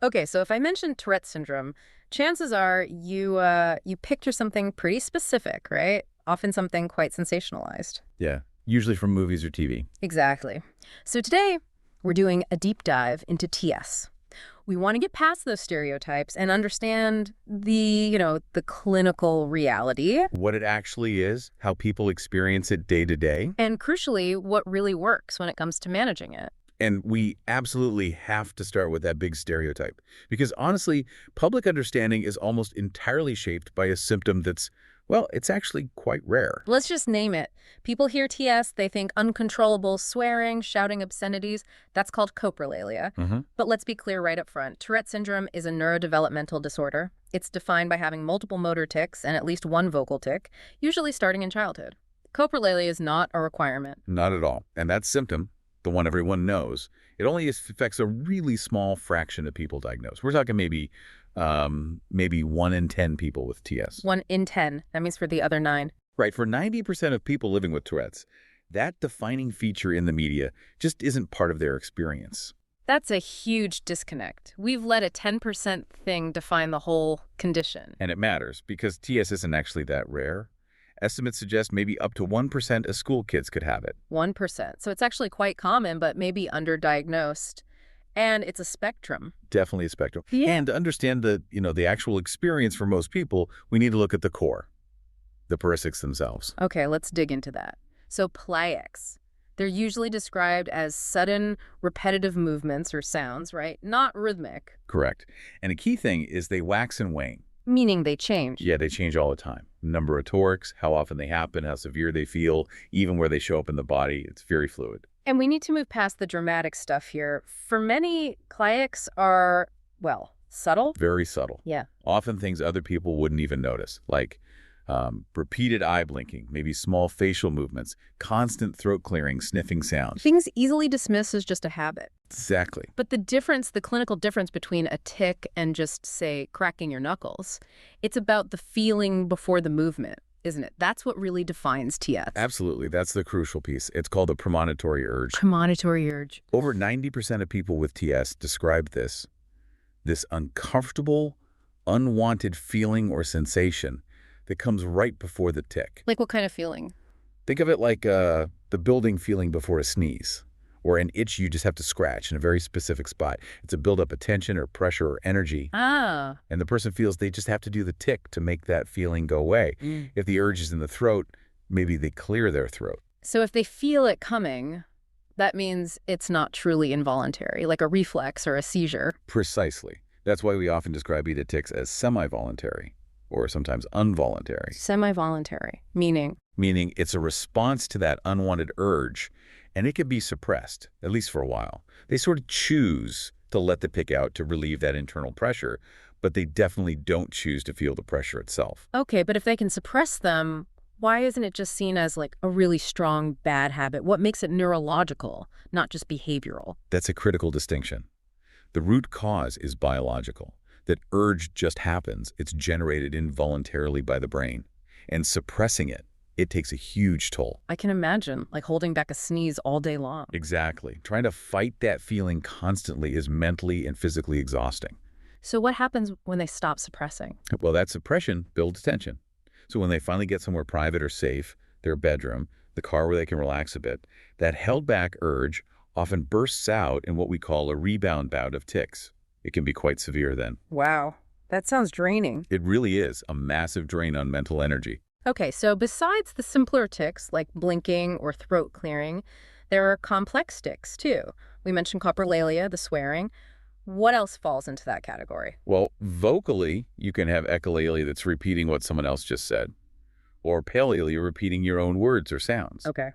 Okay, so if I mentioned Tourette syndrome, chances are you picture something pretty specific, right? Often something quite sensationalized. Yeah, usually from movies or TV. Exactly. So today, we're doing a deep dive into TS. We want to get past those stereotypes and understand the clinical reality What it actually is, how people experience it day to day. and crucially, what really works when it comes to managing it. And we absolutely have to start with that big stereotype. Because honestly, public understanding is almost entirely shaped by a symptom that's, well, it's actually quite rare. Let's just name it. People hear TS, they think uncontrollable swearing, shouting obscenities. That's called coprolalia. But let's be clear right up front. Tourette syndrome is a neurodevelopmental disorder. It's defined by having multiple motor tics and at least one vocal tic, usually starting in childhood. Coprolalia is not a requirement. Not at all. And that symptom, the one everyone knows, it only affects a really small fraction of people diagnosed. We're talking maybe 1 in 10 people with TS. 1 in 10. That means for the other 9. Right. For 90% of people living with Tourette's, that defining feature in the media just isn't part of their experience. That's a huge disconnect. We've let a 10% thing define the whole condition. And it matters because TS isn't actually that rare. Estimates suggest maybe up to 1% of school kids could have it. 1%. So it's actually quite common, but maybe underdiagnosed. And it's a spectrum. Definitely a spectrum. Yeah. And to understand the actual experience for most people, we need to look at the core, the parasics themselves. Okay, let's dig into that. So plaics. They're usually described as sudden, repetitive movements or sounds, right? Not rhythmic. Correct. And a key thing is they wax and wane. Meaning they change. Yeah, they change all the time. Number of torics, how often they happen, how severe they feel, even where they show up in the body. It's very fluid. And we need to move past the dramatic stuff here. For many, plaics are, well, subtle. Very subtle. Yeah. Often things other people wouldn't even notice, like repeated eye blinking, maybe small facial movements, constant throat clearing, sniffing sounds. Things easily dismissed as just a habit. Exactly. But the clinical difference between a tic and just, say, cracking your knuckles, it's about the feeling before the movement, isn't it? That's what really defines TS. Absolutely. That's the crucial piece. It's called a premonitory urge. Premonitory urge. Over 90% of people with TS describe this uncomfortable, unwanted feeling or sensation that comes right before the tic. Like what kind of feeling? Think of it like the building feeling before a sneeze, or an itch you just have to scratch in a very specific spot. It's a buildup of tension or pressure or energy. Ah. And the person feels they just have to do the tic to make that feeling go away. If the urge is in the throat, maybe they clear their throat. So if they feel it coming, that means it's not truly involuntary, like a reflex or a seizure. Precisely. That's why we often describe ETA tics as semi-voluntary, or sometimes involuntary. Semi-voluntary, meaning? Meaning it's a response to that unwanted urge, and it can be suppressed, at least for a while. They sort of choose to let the tic out to relieve that internal pressure, but they definitely don't choose to feel the pressure itself. Okay, but if they can suppress them, why isn't it just seen as like a really strong bad habit? What makes it neurological, not just behavioral? That's a critical distinction. The root cause is biological. That urge just happens. It's generated involuntarily by the brain. And suppressing it, it takes a huge toll. I can imagine, like holding back a sneeze all day long. Exactly. Trying to fight that feeling constantly is mentally and physically exhausting. So what happens when they stop suppressing? Well, that suppression builds tension. So when they finally get somewhere private or safe, their bedroom, the car where they can relax a bit, that held back urge often bursts out in what we call a rebound bout of tics. It can be quite severe then. Wow, that sounds draining. It really is a massive drain on mental energy. Okay, so besides the simpler tics like blinking or throat clearing, there are complex tics too. We mentioned coprolalia, the swearing. What else falls into that category? Well, vocally, you can have echolalia that's repeating what someone else just said, or palalia repeating your own words or sounds. Okay.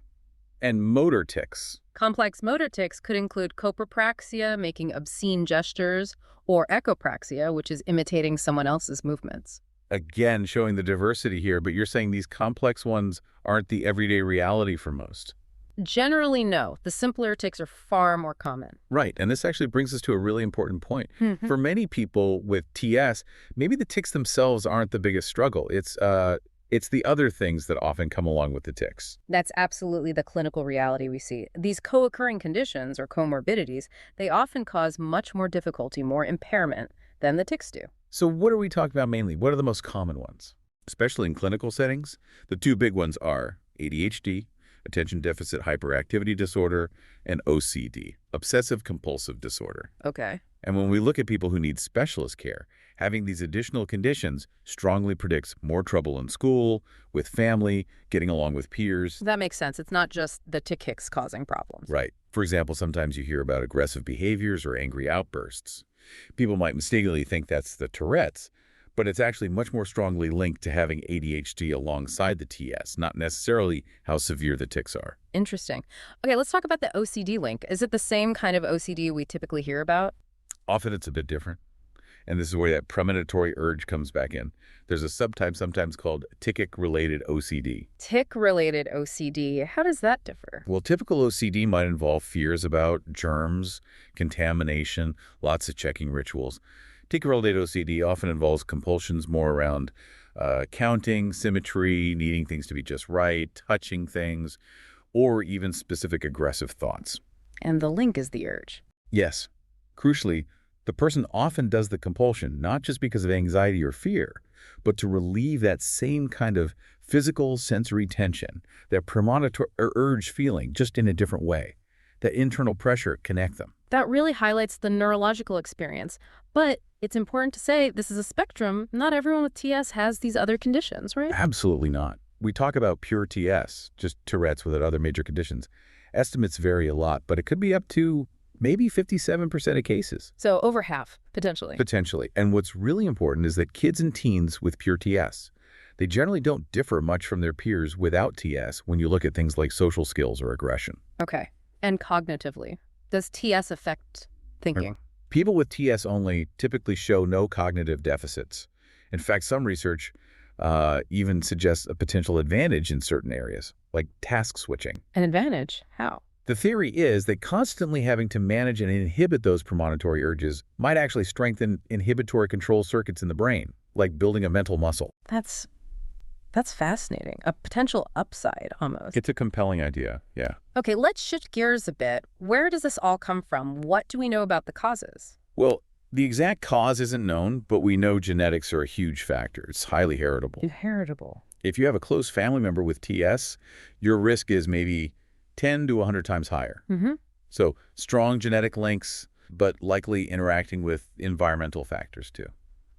And motor tics. Complex motor tics could include copropraxia, making obscene gestures, or echopraxia, which is imitating someone else's movements. Again, showing the diversity here, but you're saying these complex ones aren't the everyday reality for most. Generally, no. The simpler tics are far more common. Right, and this actually brings us to a really important point. For many people with TS, maybe the tics themselves aren't the biggest struggle. It's It's the other things that often come along with the tics. That's absolutely the clinical reality we see. These co-occurring conditions or comorbidities, they often cause much more difficulty, more impairment than the tics do. So what are we talking about mainly? What are the most common ones? Especially in clinical settings, the two big ones are ADHD, attention deficit hyperactivity disorder, and OCD, obsessive compulsive disorder. Okay. And when we look at people who need specialist care, having these additional conditions strongly predicts more trouble in school, with family, getting along with peers. That makes sense. It's not just the tics causing problems. Right. For example, sometimes you hear about aggressive behaviors or angry outbursts. People might mistakenly think that's the Tourette's, but it's actually much more strongly linked to having ADHD alongside the TS, not necessarily how severe the tics are. Interesting. Okay, let's talk about the OCD link. Is it the same kind of OCD we typically hear about? Often it's a bit different. And this is where that premonitory urge comes back in. There's a subtype sometimes called tic-related OCD. Tic-related OCD, how does that differ? Well, typical OCD might involve fears about germs, contamination, lots of checking rituals. Tic-related OCD often involves compulsions more around counting, symmetry, needing things to be just right, touching things, or even specific aggressive thoughts. And the link is the urge. Yes. Crucially, the person often does the compulsion, not just because of anxiety or fear, but to relieve that same kind of physical sensory tension, that premonitory urge feeling, just in a different way. That internal pressure connect them. That really highlights the neurological experience. But it's important to say this is a spectrum. Not everyone with TS has these other conditions, right? Absolutely not. We talk about pure TS, just Tourette's without other major conditions. Estimates vary a lot, but it could be up to maybe 57% of cases. So over half, potentially. Potentially. And what's really important is that kids and teens with pure TS, they generally don't differ much from their peers without TS when you look at things like social skills or aggression. Okay. And cognitively, does TS affect thinking? People with TS only typically show no cognitive deficits. In fact, some research even suggests a potential advantage in certain areas, like task switching. An advantage? How? The theory is that constantly having to manage and inhibit those premonitory urges might actually strengthen inhibitory control circuits in the brain, like building a mental muscle. That's fascinating. A potential upside, almost. It's a compelling idea, yeah. Okay, let's shift gears a bit. Where does this all come from? What do we know about the causes? Well, the exact cause isn't known, but we know genetics are a huge factor. It's highly heritable. Heritable. If you have a close family member with TS, your risk is maybe 10 to 100 times higher. So strong genetic links, but likely interacting with environmental factors too.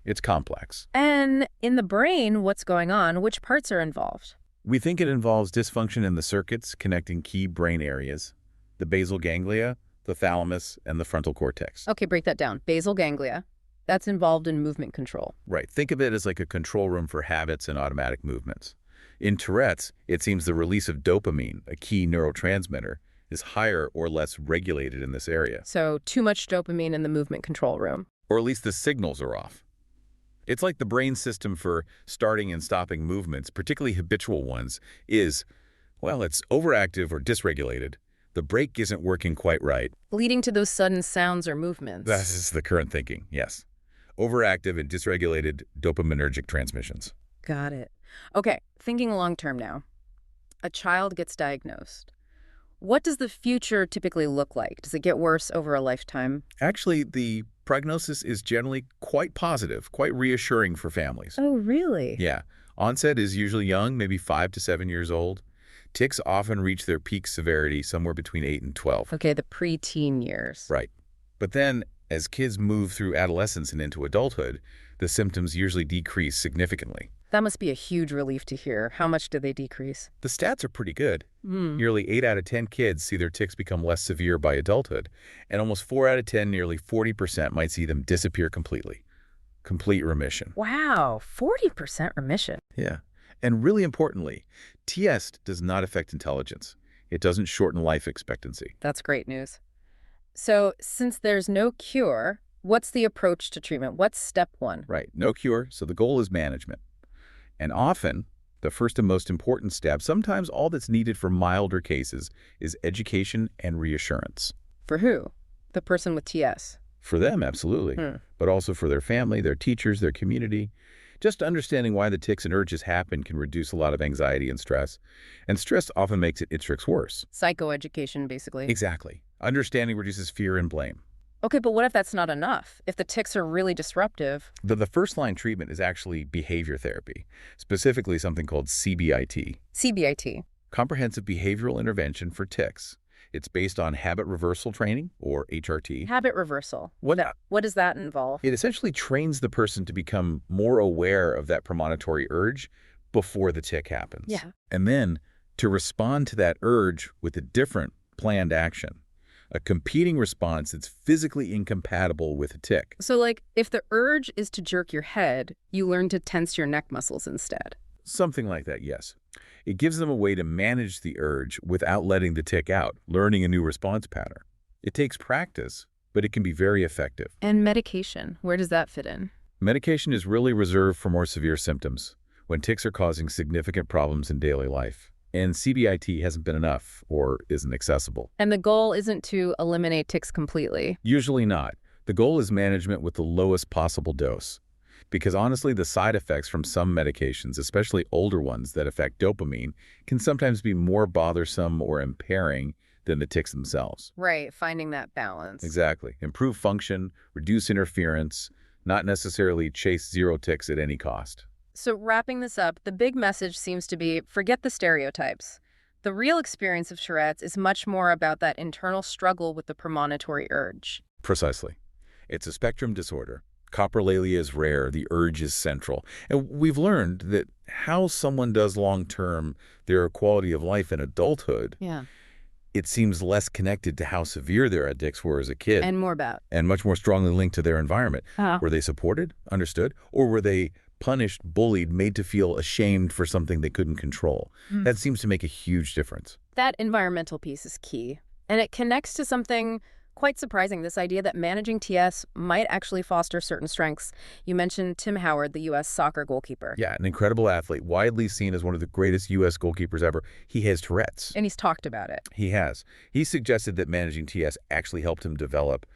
It's complex. And in the brain, what's going on? Which parts are involved? We think it involves dysfunction in the circuits connecting key brain areas, the basal ganglia, the thalamus, and the frontal cortex. Okay, break that down. Basal ganglia, that's involved in movement control. Right. Think of it as like a control room for habits and automatic movements. In Tourette's, it seems the release of dopamine, a key neurotransmitter, is higher or less regulated in this area. So too much dopamine in the movement control room. Or at least the signals are off. It's like the brain system for starting and stopping movements, particularly habitual ones, is, well, it's overactive or dysregulated. The brake isn't working quite right. Leading to those sudden sounds or movements. That is the current thinking, yes. Overactive and dysregulated dopaminergic transmissions. Got it. Okay, thinking long term now. A child gets diagnosed. What does the future typically look like? Does it get worse over a lifetime? Actually, the prognosis is generally quite positive, quite reassuring for families. Oh, really? Yeah. Onset is usually young, maybe 5 to 7 years old. Tics often reach their peak severity somewhere between 8 and 12. Okay, the preteen years. Right. But then, as kids move through adolescence and into adulthood, the symptoms usually decrease significantly. That must be a huge relief to hear. How much do they decrease? The stats are pretty good. Nearly 8 out of 10 kids see their tics become less severe by adulthood, and almost 4 out of 10, nearly 40%, might see them disappear completely. Complete remission. Wow, 40% remission. Yeah. And really importantly, TS does not affect intelligence. It doesn't shorten life expectancy. That's great news. So, since there's no cure, what's the approach to treatment? What's step one? Right. No cure, so the goal is management. And often, the first and most important step, sometimes all that's needed for milder cases, is education and reassurance. For who? The person with TS? For them, absolutely. But also for their family, their teachers, their community. Just understanding why the tics and urges happen can reduce a lot of anxiety and stress often makes its tricks worse. Psychoeducation, basically. Exactly. Understanding reduces fear and blame. Okay, but what if that's not enough? If the tics are really disruptive? The first-line treatment is actually behavior therapy, specifically something called CBIT, CBIT. Comprehensive Behavioral Intervention for Tics. It's based on habit reversal training, or HRT. Habit reversal. What What does that involve? It essentially trains the person to become more aware of that premonitory urge before the tic happens. Yeah. And then to respond to that urge with a different planned action, a competing response that's physically incompatible with a tic. So, like, if the urge is to jerk your head, you learn to tense your neck muscles instead. Something like that, yes. It gives them a way to manage the urge without letting the tic out, learning a new response pattern. It takes practice, but it can be very effective. And medication, where does that fit in? Medication is really reserved for more severe symptoms, when tics are causing significant problems in daily life. And CBIT hasn't been enough or isn't accessible. And the goal isn't to eliminate tics completely. Usually not. The goal is management with the lowest possible dose. Because honestly, the side effects from some medications, especially older ones that affect dopamine, can sometimes be more bothersome or impairing than the tics themselves. Right, finding that balance. Exactly. Improve function, reduce interference, not necessarily chase zero tics at any cost. So wrapping this up, the big message seems to be forget the stereotypes. The real experience of Tourette's is much more about that internal struggle with the premonitory urge. Precisely. It's a spectrum disorder. Coprolalia is rare, the urge is central. And we've learned that how someone does long-term their quality of life in adulthood, Yeah. it seems less connected to how severe their tics were as a kid. And more about. And much more strongly linked to their environment. Were they supported, understood, or were they punished, bullied, made to feel ashamed for something they couldn't control? That seems to make a huge difference. That environmental piece is key. And it connects to something quite surprising, this idea that managing TS might actually foster certain strengths. You mentioned Tim Howard, the U.S. soccer goalkeeper. Yeah, an incredible athlete, widely seen as one of the greatest U.S. goalkeepers ever. He has Tourette's. And he's talked about it. He has. He suggested that managing TS actually helped him develop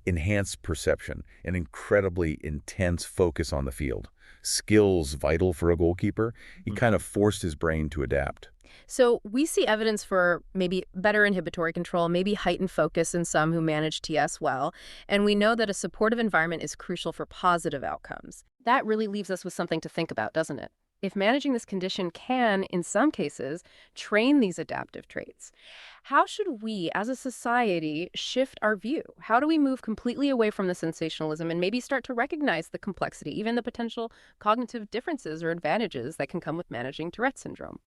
enhanced perception, an incredibly intense focus on the field. Skills vital for a goalkeeper. He kind of forced his brain to adapt. So we see evidence for maybe better inhibitory control, maybe heightened focus in some who manage TS well. And we know that a supportive environment is crucial for positive outcomes. That really leaves us with something to think about, doesn't it? If managing this condition can, in some cases, train these adaptive traits, how should we, as a society, shift our view? How do we move completely away from the sensationalism and maybe start to recognize the complexity, even the potential cognitive differences or advantages that can come with managing Tourette syndrome?